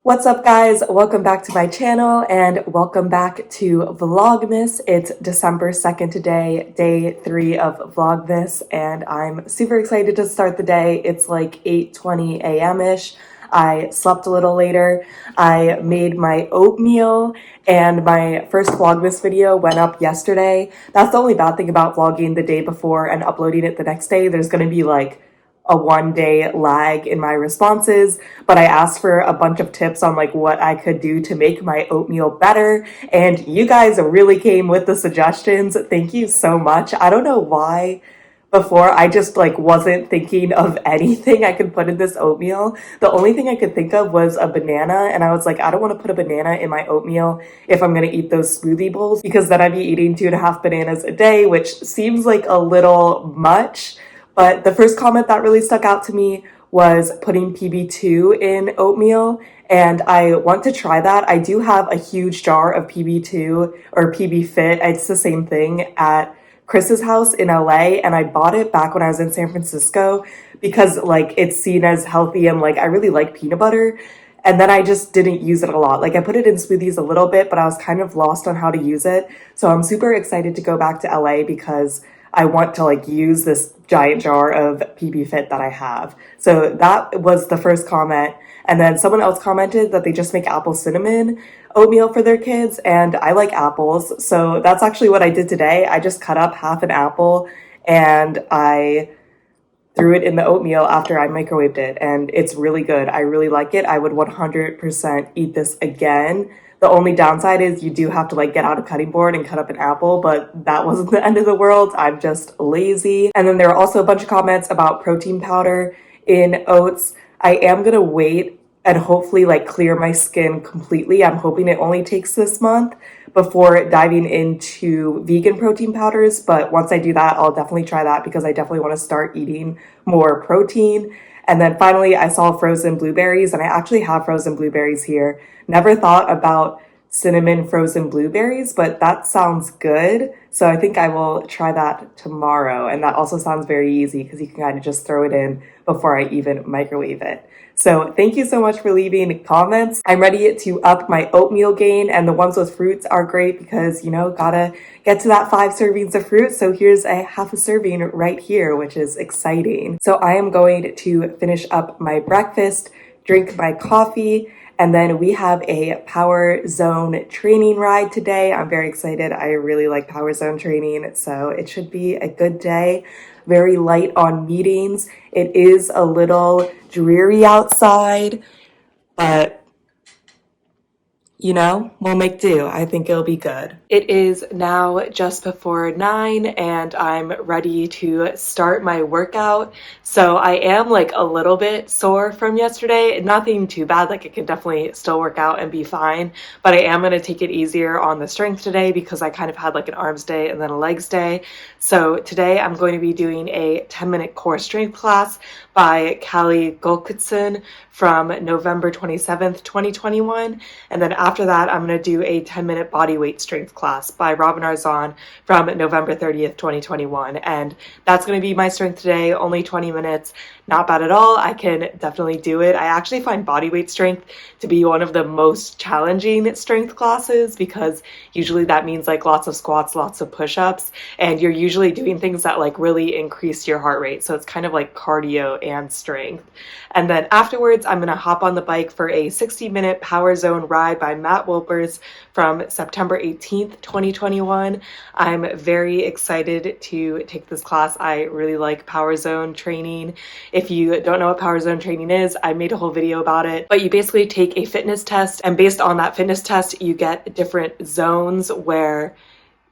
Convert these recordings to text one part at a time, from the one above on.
What's up, guys? Welcome back to my channel and welcome back to Vlogmas. It's December 2nd today, day 3 of Vlogmas, and I'm super excited to start the day. It's like 8:20 a.m.-ish. I slept a little later. I made my oatmeal and my first Vlogmas video went up yesterday. That's the only bad thing about vlogging the day before and uploading it the next day. There's going to be like a 1-day lag in my responses, but I asked for a bunch of tips on like what I could do to make my oatmeal better, and you guys really came with the suggestions. Thank you so much. I don't know why before I just like wasn't thinking of anything I could put in this oatmeal. The only thing I could think of was a banana, and I was like, I don't want to put a banana in my oatmeal if I'm going to eat those smoothie bowls, because then I'd be eating 2.5 bananas a day, which seems like a little much. But the first comment that really stuck out to me was putting PB2 in oatmeal, and I want to try that. I do have a huge jar of PB2 or PB Fit. It's the same thing at Chris's house in LA, and I bought it back when I was in San Francisco because like it's seen as healthy and like I really like peanut butter. And then I just didn't use it a lot. Like I put it in smoothies a little bit, but I was kind of lost on how to use it. So I'm super excited to go back to LA because I want to like use this giant jar of PB Fit that I have. So that was the first comment. And then someone else commented that they just make apple cinnamon oatmeal for their kids, and I like apples. So that's actually what I did today. I just cut up half an apple and I threw it in the oatmeal after I microwaved it, and it's really good. I really like it. I would 100% eat this again. The only downside is you do have to like get out a cutting board and cut up an apple, but that wasn't the end of the world. I'm just lazy. And then there are also a bunch of comments about protein powder in oats. I am gonna wait and hopefully like clear my skin completely. I'm hoping it only takes this month before diving into vegan protein powders. But once I do that, I'll definitely try that because I definitely want to start eating more protein. And then finally, I saw frozen blueberries, and I actually have frozen blueberries here. Never thought about cinnamon frozen blueberries, but that sounds good. So I think I will try that tomorrow. And that also sounds very easy because you can kind of just throw it in before I even microwave it. So thank you so much for leaving comments. I'm ready to up my oatmeal game, and the ones with fruits are great because, you know, gotta get to that 5 servings of fruit. So here's a half a serving right here, which is exciting. So I am going to finish up my breakfast, drink my coffee, and then we have a Power Zone training ride today. I'm very excited. I really like Power Zone training, so it should be a good day. Very light on meetings. It is a little dreary outside, but you know, we'll make do. I think it'll be good. It is now just before 9 and I'm ready to start my workout. So I am like a little bit sore from yesterday. Nothing too bad, like I can definitely still work out and be fine, but I am going to take it easier on the strength today because I kind of had like an arms day and then a legs day. So today I'm going to be doing a 10-minute core strength class by Callie Gulkitson from November 27th, 2021. And then after that, I'm going to do a 10-minute bodyweight strength class by Robin Arzon from November 30th, 2021. And that's going to be my strength today, only 20 minutes. Not bad at all. I can definitely do it. I actually find bodyweight strength to be one of the most challenging strength classes because usually that means like lots of squats, lots of push-ups, and you're usually doing things that like really increase your heart rate. So it's kind of like cardio and strength. And then afterwards, I'm going to hop on the bike for a 60-minute Power Zone ride by Matt Wilpers from September 18th, 2021. I'm very excited to take this class. I really like Power Zone training. If you don't know what Power Zone training is, I made a whole video about it, but you basically take a fitness test, and based on that fitness test, you get different zones where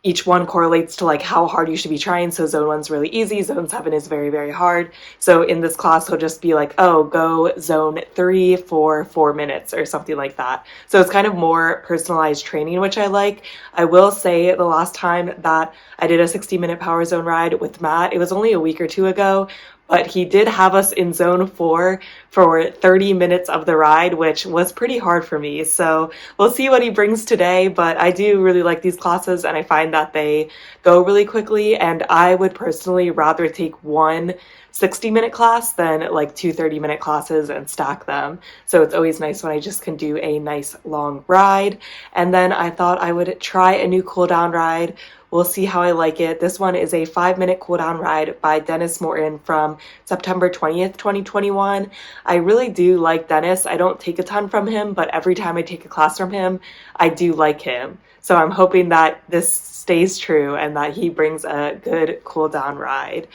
each one correlates to like how hard you should be trying. So zone 1's really easy, zone 7 is very, very hard. So in this class, he'll just be like, oh, go zone 3 for 4 minutes or something like that. So it's kind of more personalized training, which I like. I will say the last time that I did a 60-minute Power Zone ride with Matt, it was only a week or two ago, but he did have us in zone 4 for 30 minutes of the ride, which was pretty hard for me. So we'll see what he brings today, but I do really like these classes and I find that they go really quickly, and I would personally rather take one 60-minute class than like two 30-minute classes and stack them. So it's always nice when I just can do a nice long ride. And then I thought I would try a new Cooldown ride. We'll see how I like it. This one is a 5-minute Cooldown ride by Dennis Morton from September 20th, 2021. I really do like Dennis. I don't take a ton from him, but every time I take a class from him, I do like him. So I'm hoping that this stays true and that he brings a good Cooldown ride.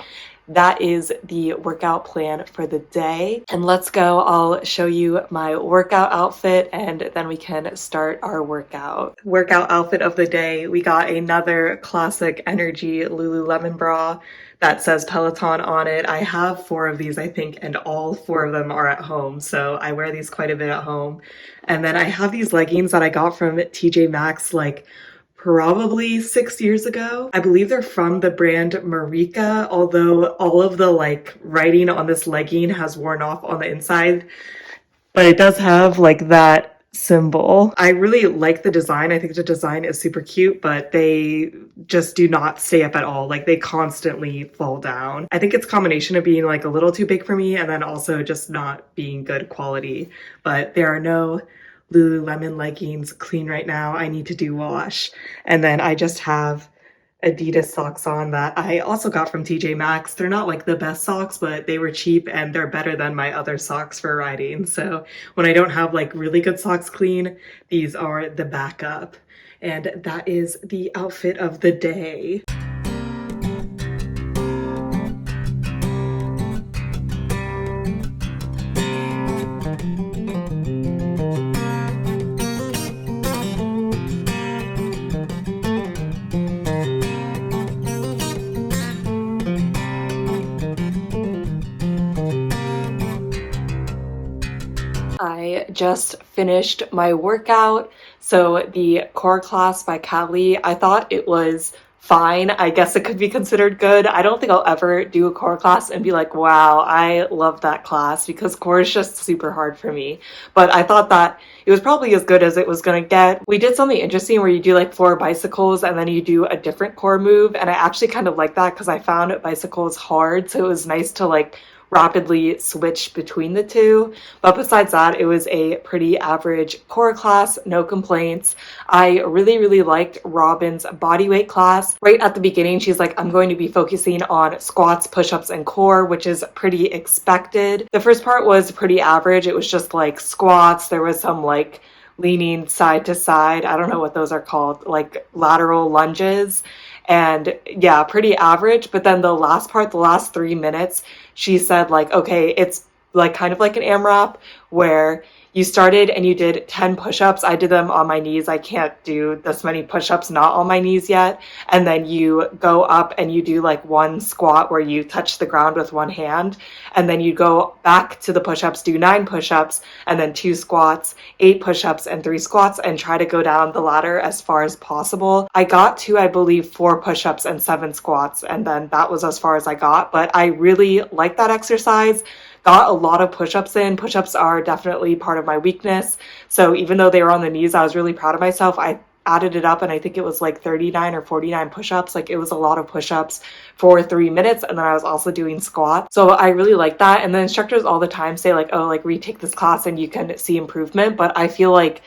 That is the workout plan for the day. And let's go. I'll show you my workout outfit and then we can start our workout. Workout outfit of the day. We got another classic energy Lululemon bra that says Peloton on it. I have 4 of these, I think, and all 4 of them are at home. So I wear these quite a bit at home. And then I have these leggings that I got from TJ Maxx like probably 6 years ago. I believe they're from the brand Marika, although all of the like writing on this legging has worn off on the inside, but it does have like that symbol. I really like the design. I think the design is super cute, but they just do not stay up at all. Like they constantly fall down. I think it's a combination of being like a little too big for me and then also just not being good quality, but there are no Lululemon leggings clean right now. I need to do wash. And then I just have Adidas socks on that I also got from TJ Maxx. They're not like the best socks, but they were cheap and they're better than my other socks for riding. So when I don't have like really good socks clean, these are the backup. And that is the outfit of the day. I just finished my workout. So the core class by Callie, I thought it was fine. I guess it could be considered good. I don't think I'll ever do a core class and be like, wow, I love that class, because core is just super hard for me. But I thought that it was probably as good as it was going to get. We did something interesting where you do like 4 bicycles and then you do a different core move. And I actually kind of like that because I found bicycles hard. So it was nice to like rapidly switch between the two. But besides that, it was a pretty average core class, no complaints. I really liked Robin's bodyweight class. Right at the beginning, she's like, I'm going to be focusing on squats, push-ups, and core, which is pretty expected. The first part was pretty average. It was just like squats. There was some like leaning side to side. I don't know what those are called, like lateral lunges. And yeah, pretty average. But then the last part, the last 3 minutes, she said like, okay, it's like kind of like an AMRAP where you started and you did 10 push-ups. I did them on my knees. I can't do this many push-ups not on my knees yet. And then you go up and you do like 1 squat where you touch the ground with 1 hand. And then you go back to the push-ups, do 9 push-ups, and then 2 squats, 8 push-ups, and 3 squats, and try to go down the ladder as far as possible. I got to, I believe, 4 push-ups and 7 squats, and then that was as far as I got. But I really like that exercise. Got a lot of push-ups in. Push-ups are definitely part of my weakness. So even though they were on the knees, I was really proud of myself. I added it up and I think it was like 39 or 49 push-ups. Like it was a lot of push-ups for 3 minutes. And then I was also doing squats. So I really like that. And the instructors all the time say like, oh, like retake this class and you can see improvement. But I feel like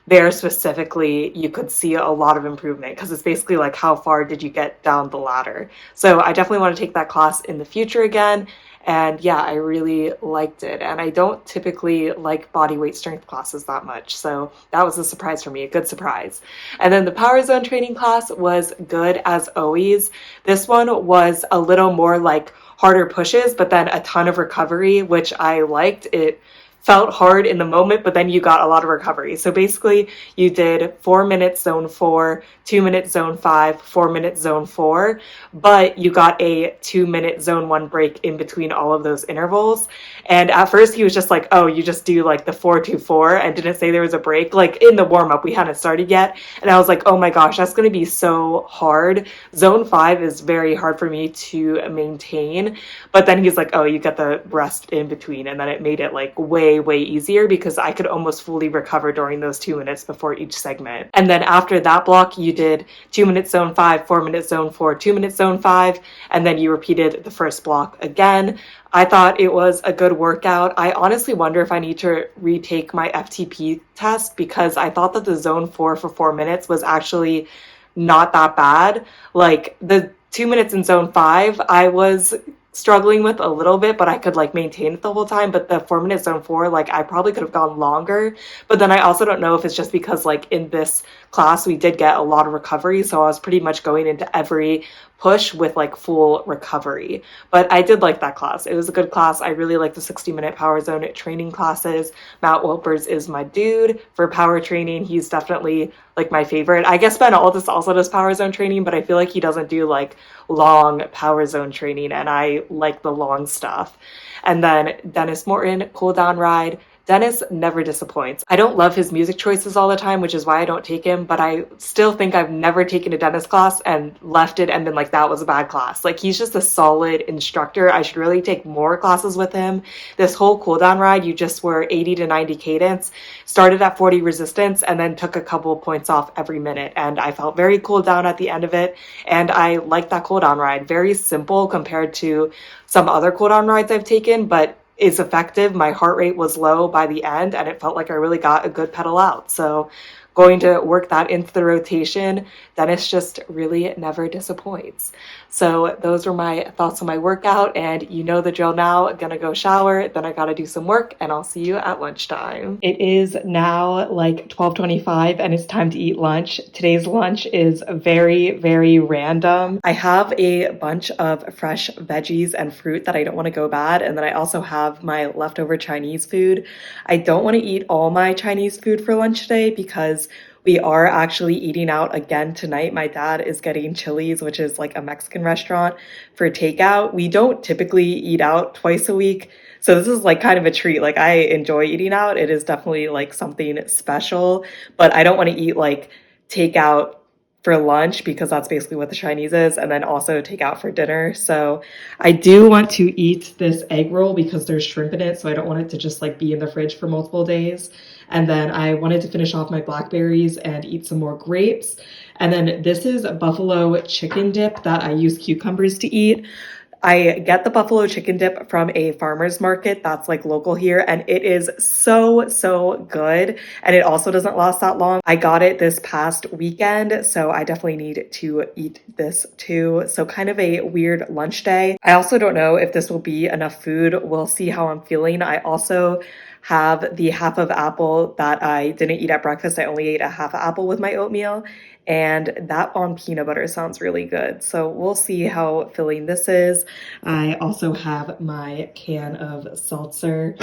there specifically, you could see a lot of improvement because it's basically like, how far did you get down the ladder? So I definitely want to take that class in the future again. And yeah, I really liked it. And I don't typically like body weight strength classes that much. So that was a surprise for me, a good surprise. And then the Power Zone training class was good as always. This one was a little more like harder pushes, but then a ton of recovery, which I liked. It felt hard in the moment, but then you got a lot of recovery. So basically you did 4 minutes zone 4, 2 minutes zone 5, 4 minutes zone 4, but you got a 2-minute zone 1 break in between all of those intervals. And at first he was just like, oh, you just do like the 4-2-4, and didn't say there was a break. Like in the warm-up, we hadn't started yet. And I was like, oh my gosh, that's going to be so hard. Zone 5 is very hard for me to maintain. But then he's like, oh, you get the rest in between. And then it made it like way easier because I could almost fully recover during those 2 minutes before each segment. And then after that block, you did 2 minutes zone 5, 4 minutes zone 4, 2 minutes zone 5, and then you repeated the first block again. I thought it was a good workout. I honestly wonder if I need to retake my FTP test because I thought that the zone 4 for 4 minutes was actually not that bad. Like the 2 minutes in zone 5, I was struggling with a little bit, but I could like maintain it the whole time. But the 4 minute zone 4, like I probably could have gone longer. But then I also don't know if it's just because like in this class we did get a lot of recovery, so I was pretty much going into every push with like full recovery. But I did like that class. It was a good class. I really like the 60-minute power zone training classes. Matt Wilpers is my dude for power training. He's definitely like my favorite. I guess Ben Aldis also does power zone training, but I feel like he doesn't do like long power zone training, and I like the long stuff. And then Dennis Morton, Cooldown ride. Dennis never disappoints. I don't love his music choices all the time, which is why I don't take him, but I still think I've never taken a Dennis class and left it and been like, that was a bad class. Like, he's just a solid instructor. I should really take more classes with him. This whole cooldown ride, you just were 80 to 90 cadence, started at 40 resistance, and then took a couple points off every minute. And I felt very cooled down at the end of it, and I liked that cooldown ride. Very simple compared to some other cooldown rides I've taken, but is effective. My heart rate was low by the end, and it felt like I really got a good pedal out. So going to work that into the rotation. Dennis just really never disappoints. So those were my thoughts on my workout, and you know the drill now. I'm gonna go shower, then I gotta do some work, and I'll see you at lunchtime. It is now like 12:25 and it's time to eat lunch. Today's lunch is very random. I have a bunch of fresh veggies and fruit that I don't want to go bad, and then I also have my leftover Chinese food. I don't want to eat all my Chinese food for lunch today because we are actually eating out again tonight. My dad is getting Chili's, which is like a Mexican restaurant, for takeout. We don't typically eat out twice a week, so this is like kind of a treat. Like, I enjoy eating out. It is definitely like something special, but I don't want to eat like takeout for lunch because that's basically what the Chinese is, and then also take out for dinner. So I do want to eat this egg roll because there's shrimp in it, so I don't want it to just like be in the fridge for multiple days. And then I wanted to finish off my blackberries and eat some more grapes. And then this is buffalo chicken dip that I use cucumbers to eat. I get the buffalo chicken dip from a farmer's market that's like local here, and it is so good, and it also doesn't last that long. I got it this past weekend, so I definitely need to eat this too. So kind of a weird lunch day. I also don't know if this will be enough food. We'll see how I'm feeling. I also have the half of apple that I didn't eat at breakfast. I only ate a half apple with my oatmeal, and that on peanut butter sounds really good. So we'll see how filling this is. I also have my can of seltzer.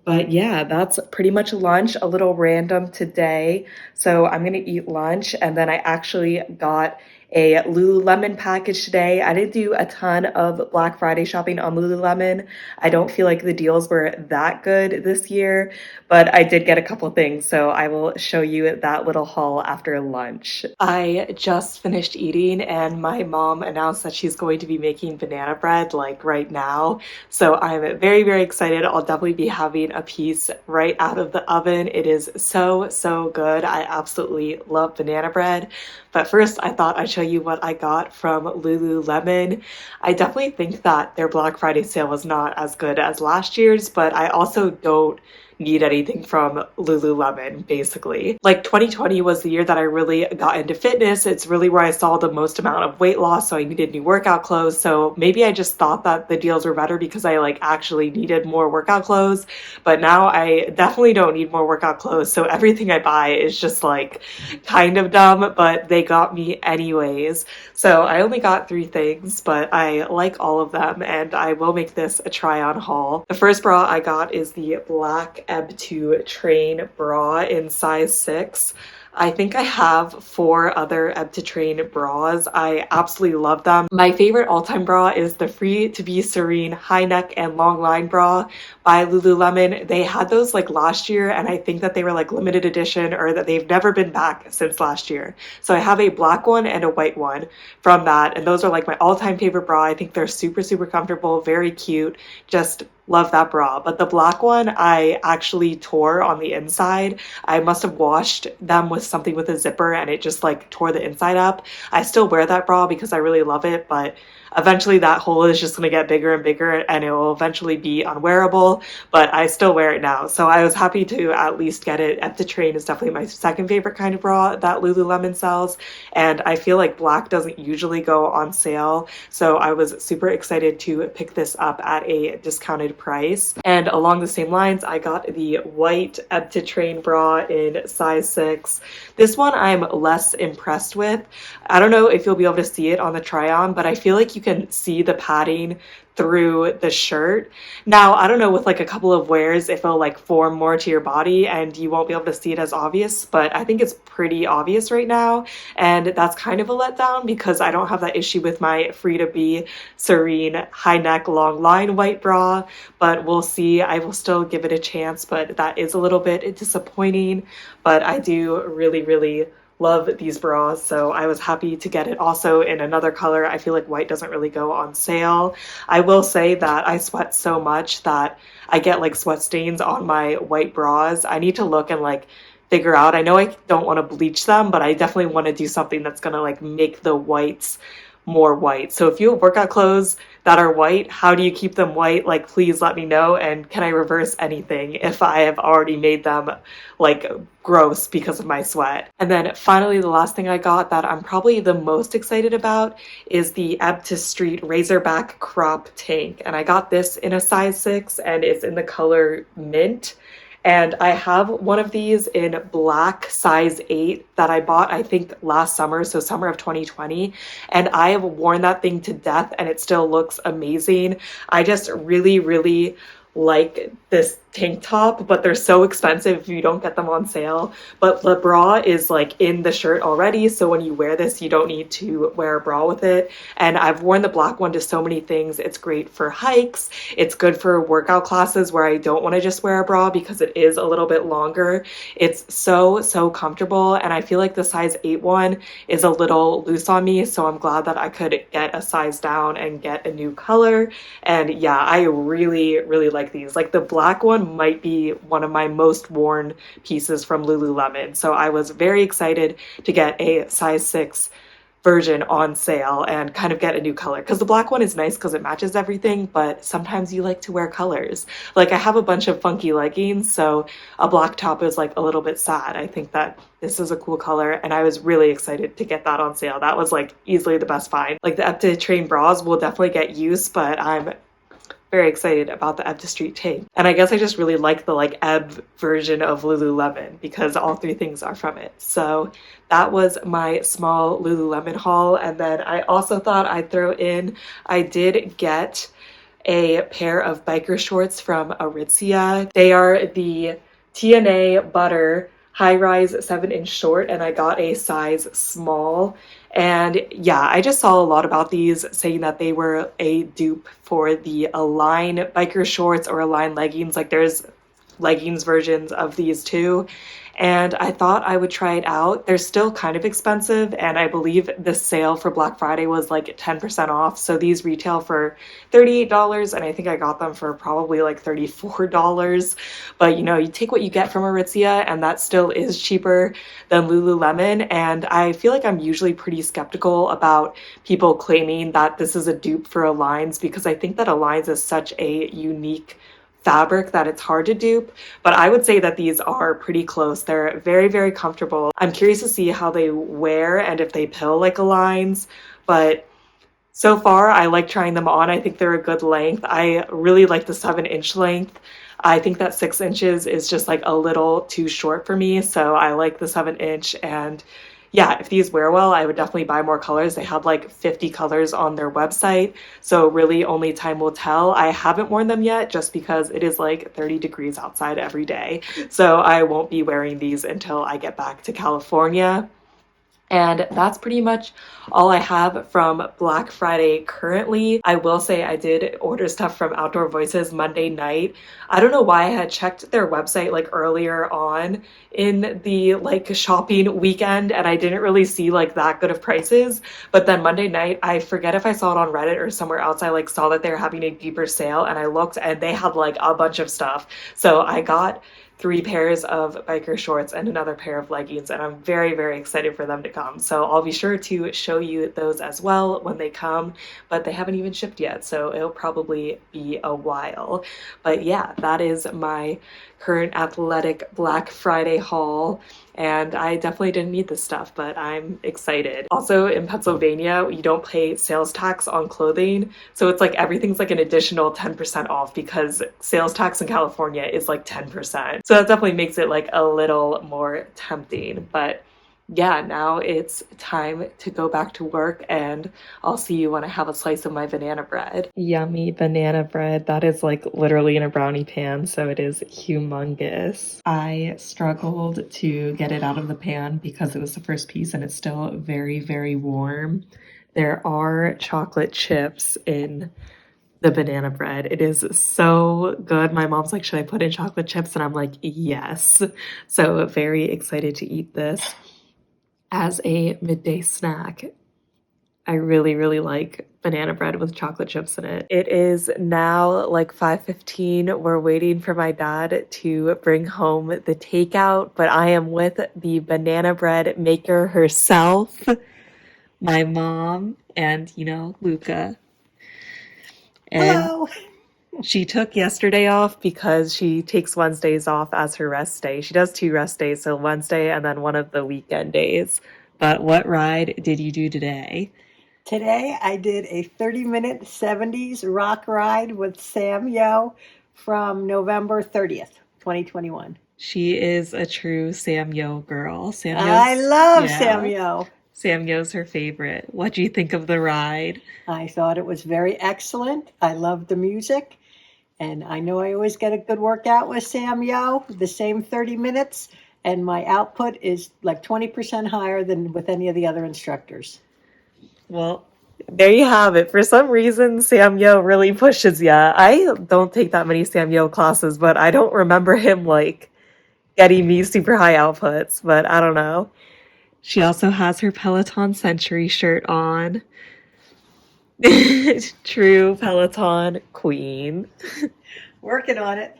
But yeah, that's pretty much lunch, a little random today. So I'm gonna eat lunch, and then I actually got a Lululemon package today. I didn't do a ton of Black Friday shopping on Lululemon. I don't feel like the deals were that good this year, but I did get a couple things, so I will show you that little haul after lunch. I just finished eating, and my mom announced that she's going to be making banana bread like right now. So I'm very excited. I'll definitely be having a piece right out of the oven. It is so good. I absolutely love banana bread. But first, I thought I'd show you what I got from Lululemon. I definitely think that their Black Friday sale was not as good as last year's, but I also don't need anything from Lululemon, basically. Like 2020 was the year that I really got into fitness. It's really where I saw the most amount of weight loss, so I needed new workout clothes. So maybe I just thought that the deals were better because I like actually needed more workout clothes, but now I definitely don't need more workout clothes. So everything I buy is just like kind of dumb, but they got me anyways. So I only got 3 things, but I like all of them, and I will make this a try on haul. The first bra I got is the black black Epitrain bra in size 6. I think I have 4 other Epitrain bras. I absolutely love them. My favorite all-time bra is the Free to Be Serene high neck and long line bra by Lululemon. They had those like last year, and I think that they were like limited edition, or that they've never been back since last year. So I have a black one and a white one from that, and those are like my all-time favorite bra. I think they're super, super comfortable, very cute, just love that bra. But the black one I actually tore on the inside. I must have washed them with something with a zipper and it just like tore the inside up. I still wear that bra because I really love it, but eventually that hole is just going to get bigger and bigger and it will eventually be unwearable, but I still wear it now. So I was happy to at least get it. Epitrain is definitely my second favorite kind of bra that Lululemon sells, and I feel like black doesn't usually go on sale, so I was super excited to pick this up at a discounted price. And along the same lines, I got the white Epitrain bra in size 6. This one I'm less impressed with. I don't know if you'll be able to see it on the try on, but I feel like you can see the padding through the shirt. Now, I don't know with like a couple of wears if it'll like form more to your body and you won't be able to see it as obvious, but I think it's pretty obvious right now, and that's kind of a letdown because I don't have that issue with my Free to Be Serene high neck long line white bra, but we'll see. I will still give it a chance, but that is a little bit disappointing. But I do really, really love these bras, so I was happy to get it also in another color. I feel like white doesn't really go on sale. I will say that I sweat so much that I get like sweat stains on my white bras. I need to look and like figure out. I know I don't want to bleach them, but I definitely want to do something that's gonna like make the whites more white. So if you have workout clothes that are white, how do you keep them white? Like, please let me know, and can I reverse anything if I have already made them like gross because of my sweat? And then finally, the last thing I got that I'm probably the most excited about is the Epitrain Razorback Crop Tank, and I got this in a size 6 and it's in the color mint. And I have one of these in black size 8 that I bought, I think, last summer, so summer of 2020. And I have worn that thing to death and it still looks amazing. I just really, really like this tank top, but they're so expensive if you don't get them on sale. But the bra is like in the shirt already, so when you wear this you don't need to wear a bra with it. And I've worn the black one to so many things. It's great for hikes, it's good for workout classes where I don't want to just wear a bra because it is a little bit longer. It's so comfortable, and I feel like the size 8 one is a little loose on me, so I'm glad that I could get a size down and get a new color. And yeah, I really like these. Like the black one might be one of my most worn pieces from Lululemon, so I was very excited to get a size 6 version on sale and kind of get a new color, because the black one is nice because it matches everything, but sometimes you like to wear colors. Like I have a bunch of funky leggings, so a black top is like a little bit sad. I think that this is a cool color, and I was really excited to get that on sale. That was like easily the best find. Like the Epitrain bras will definitely get use, but I'm very excited about the Epitrain tank. And I guess I just really like the like ebb version of Lululemon because all 3 things are from it. So that was my small Lululemon haul. And then I also thought I'd throw in, I did get a pair of biker shorts from Aritzia. They are the TNA Butter high-rise 7-inch short, and I got a size small. And yeah, I just saw a lot about these saying that they were a dupe for the Align biker shorts or Align leggings. Like there's leggings versions of these too. And I thought I would try it out. They're still kind of expensive, and I believe the sale for Black Friday was like 10% off. So these retail for $38, and I think I got them for probably like $34. But you know, you take what you get from Aritzia, and that still is cheaper than Lululemon. And I feel like I'm usually pretty skeptical about people claiming that this is a dupe for Aligns, because I think that Aligns is such a unique fabric that it's hard to dupe, but I would say that these are pretty close. They're very comfortable. I'm curious to see how they wear and if they pill like Aligns, but so far I like trying them on. I think they're a good length. I really like the 7-inch length. I think that 6 inches is just like a little too short for me, so I like the 7-inch. And yeah, if these wear well, I would definitely buy more colors. They had like 50 colors on their website, so really only time will tell. I haven't worn them yet just because it is like 30 degrees outside every day, so I won't be wearing these until I get back to California. And that's pretty much all I have from Black Friday currently. I will say I did order stuff from Outdoor Voices Monday night. I don't know why I had checked their website like earlier on in the like shopping weekend and I didn't really see like that good of prices. But then Monday night, I forget if I saw it on Reddit or somewhere else, I like saw that they were having a deeper sale and I looked and they had like a bunch of stuff. So I got 3 pairs of biker shorts and another pair of leggings, and I'm very, very excited for them to come. So I'll be sure to show you those as well when they come, but they haven't even shipped yet, so it'll probably be a while. But yeah, that is my current athletic Black Friday haul. And I definitely didn't need this stuff, but I'm excited. Also in Pennsylvania, you don't pay sales tax on clothing. So it's like everything's like an additional 10% off because sales tax in California is like 10%. So that definitely makes it like a little more tempting. But yeah, now it's time to go back to work and I'll see you when I have a slice of my banana bread. Yummy banana bread. That is like literally in a brownie pan, so it is humongous. I struggled to get it out of the pan because it was the first piece and it's still very, very warm. There are chocolate chips in the banana bread. It is so good. My mom's like, should I put in chocolate chips? And I'm like, yes. So very excited to eat this as a midday snack. I really, really like banana bread with chocolate chips in it. It is now like 5:15. We're waiting for my dad to bring home the takeout, but I am with the banana bread maker herself, my mom, and you know, Luca. And Hello. she took yesterday off because she takes Wednesdays off as her rest day. She does 2 rest days, so Wednesday and then one of the weekend days. But what ride did you do today? Today I did a 30-minute 70s rock ride with Sam Yo from November 30th, 2021. She is a true Sam Yo girl. I love Sam Yeah, Yo. Sam Yo's her favorite. What do you think of the ride? I thought it was very excellent. I love the music, and I know I always get a good workout with Sam Yo, the same 30 minutes, and my output is like 20% higher than with any of the other instructors. Well, there you have it. For some reason, Sam Yo really pushes ya. I don't take that many Sam Yo classes, but I don't remember him like getting me super high outputs, but I don't know. She also has her Peloton Century shirt on. True Peloton queen. Working on it.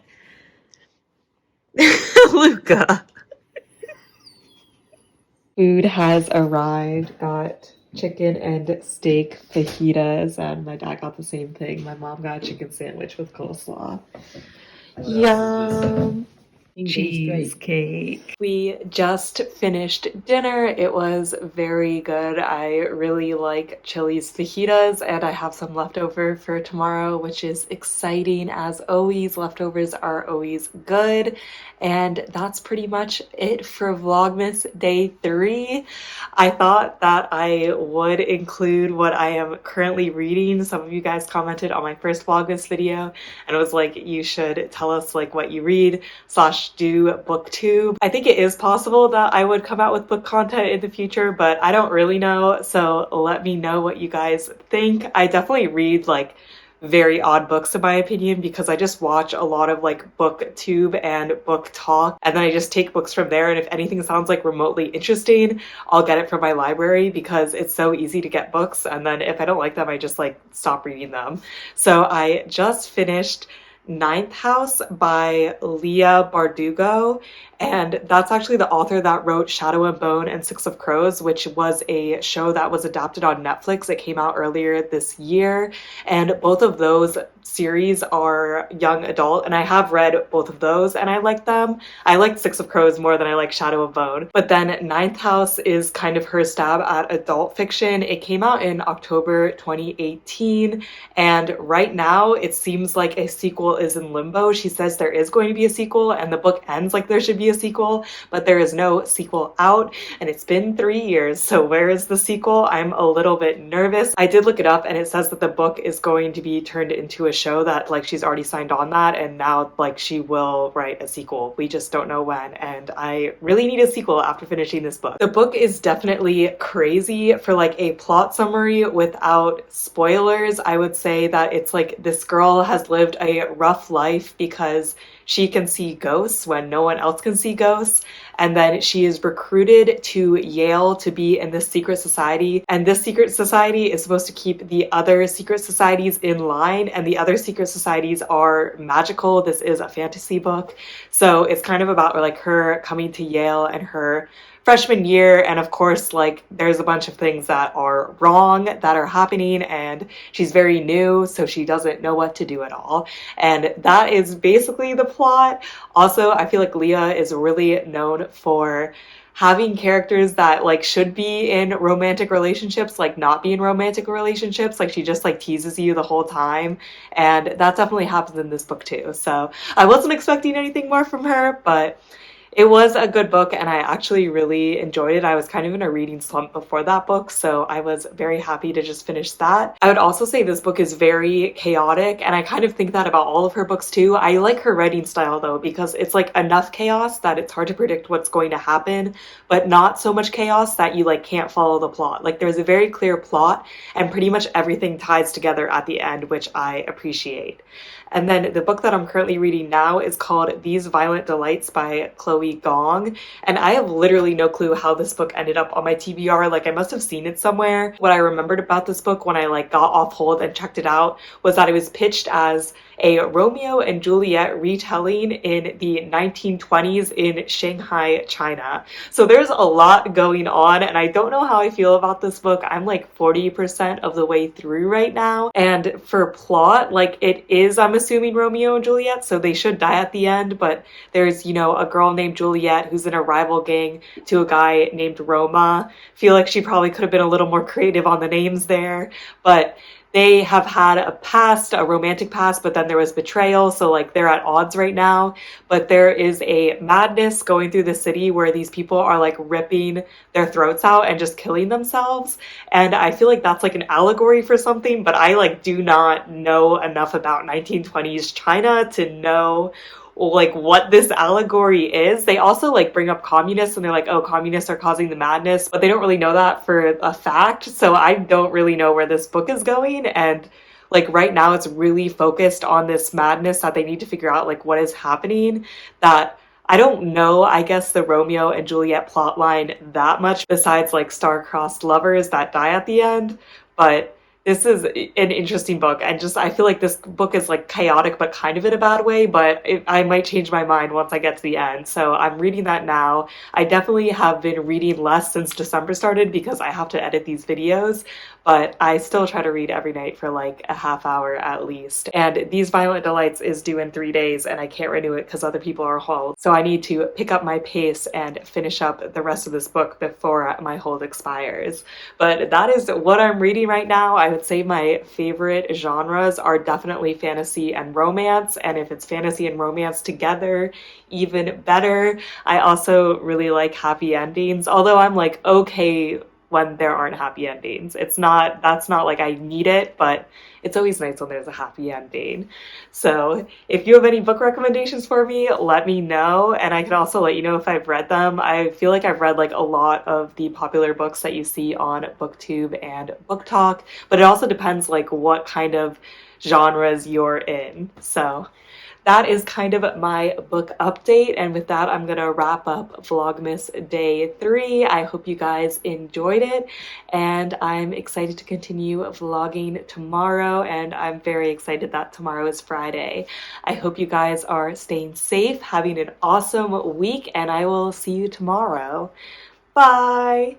Luca. Food has arrived. Got chicken and steak fajitas, and my dad got the same thing. My mom got a chicken sandwich with coleslaw. Yum. Cheesecake. We just finished dinner. It was very good. I really like Chili's fajitas and I have some leftover for tomorrow, which is exciting as always. Leftovers are always good. And that's pretty much it for Vlogmas Day 3. I thought that I would include what I am currently reading. Some of you guys commented on my first Vlogmas video and it was like, you should tell us like what you read / do booktube. I think it is possible that I would come out with book content in the future, but I don't really know. So let me know what you guys think. I definitely read like very odd books in my opinion because I just watch a lot of like booktube and book talk and then I just take books from there, and if anything sounds like remotely interesting, I'll get it from my library because it's so easy to get books, and then if I don't like them, I just like stop reading them. So I just finished Ninth House by Leah Bardugo, and that's actually the author that wrote Shadow and Bone and Six of Crows, which was a show that was adapted on Netflix. It came out earlier this year, and both of those series are young adult, and I have read both of those and I like them. I like Six of Crows more than I like Shadow and Bone, but then Ninth House is kind of her stab at adult fiction. It came out in October 2018, and right now it seems like a sequel is in limbo. She says there is going to be a sequel and the book ends like there should be a sequel, but there is no sequel out, and it's been 3 years, so where is the sequel? I'm a little bit nervous. I did look it up, and it says that the book is going to be turned into a show, that like she's already signed on that, and now like she will write a sequel. We just don't know when, and I really need a sequel after finishing this book. The book is definitely crazy. For like a plot summary without spoilers, I would say that it's like this girl has lived a rough life because she can see ghosts when no one else can see ghosts, and then she is recruited to Yale to be in this secret society, and this secret society is supposed to keep the other secret societies in line, and the other secret societies are magical. This is a fantasy book, so it's kind of about like her coming to Yale and her freshman year, and of course like there's a bunch of things that are wrong that are happening, and she's very new, so she doesn't know what to do at all, and that is basically the plot. Also, I feel like Leah is really known for having characters that like should be in romantic relationships like not be in romantic relationships. Like she just like teases you the whole time, and that definitely happens in this book too. So I wasn't expecting anything more from her, but it was a good book, and I actually really enjoyed it. I was kind of in a reading slump before that book, so I was very happy to just finish that. I would also say this book is very chaotic, and I kind of think that about all of her books too. I like her writing style though, because it's like enough chaos that it's hard to predict what's going to happen, but not so much chaos that you like can't follow the plot. Like there's a very clear plot, and pretty much everything ties together at the end, which I appreciate. And then the book that I'm currently reading now is called These Violent Delights by Chloe Gong. And I have literally no clue how this book ended up on my TBR. Like I must have seen it somewhere. What I remembered about this book when I like got off hold and checked it out was that it was pitched as a Romeo and Juliet retelling in the 1920s in Shanghai, China. So there's a lot going on, and I don't know how I feel about this book. I'm like 40% of the way through right now. And for plot, like it is, I'm assuming, Romeo and Juliet, so they should die at the end, but there's, you know, a girl named Juliet who's in a rival gang to a guy named Roma. Feel like she probably could have been a little more creative on the names there, but they have had a past, a romantic past, but then there was betrayal, so like they're at odds right now. But there is a madness going through the city where these people are like ripping their throats out and just killing themselves. And I feel like that's like an allegory for something, but I like do not know enough about 1920s China to know like what this allegory is. They also like bring up communists, and they're like, oh, communists are causing the madness, but they don't really know that for a fact. So I don't really know where this book is going, and like right now it's really focused on this madness that they need to figure out like what is happening. That I don't know, I guess, the Romeo and Juliet plotline that much, besides like star-crossed lovers that die at the end. But this is an interesting book, and just I feel like this book is like chaotic but kind of in a bad way, but I might change my mind once I get to the end. So I'm reading that now. I definitely have been reading less since December started because I have to edit these videos, but I still try to read every night for like a half hour at least. And These Violent Delights is due in 3 days, and I can't renew it because other people are hold. So I need to pick up my pace and finish up the rest of this book before my hold expires. But that is what I'm reading right now. I would say my favorite genres are definitely fantasy and romance, and if it's fantasy and romance together, even better. I also really like happy endings, although I'm like okay when there aren't happy endings. That's not like I need it, but it's always nice when there's a happy ending. So if you have any book recommendations for me, let me know, and I can also let you know if I've read them. I feel like I've read like a lot of the popular books that you see on BookTube and BookTok, but it also depends like what kind of genres you're in. So that is kind of my book update, and with that I'm gonna wrap up Vlogmas Day 3. I hope you guys enjoyed it, and I'm excited to continue vlogging tomorrow, and I'm very excited that tomorrow is Friday. I hope you guys are staying safe, having an awesome week, and I will see you tomorrow. Bye!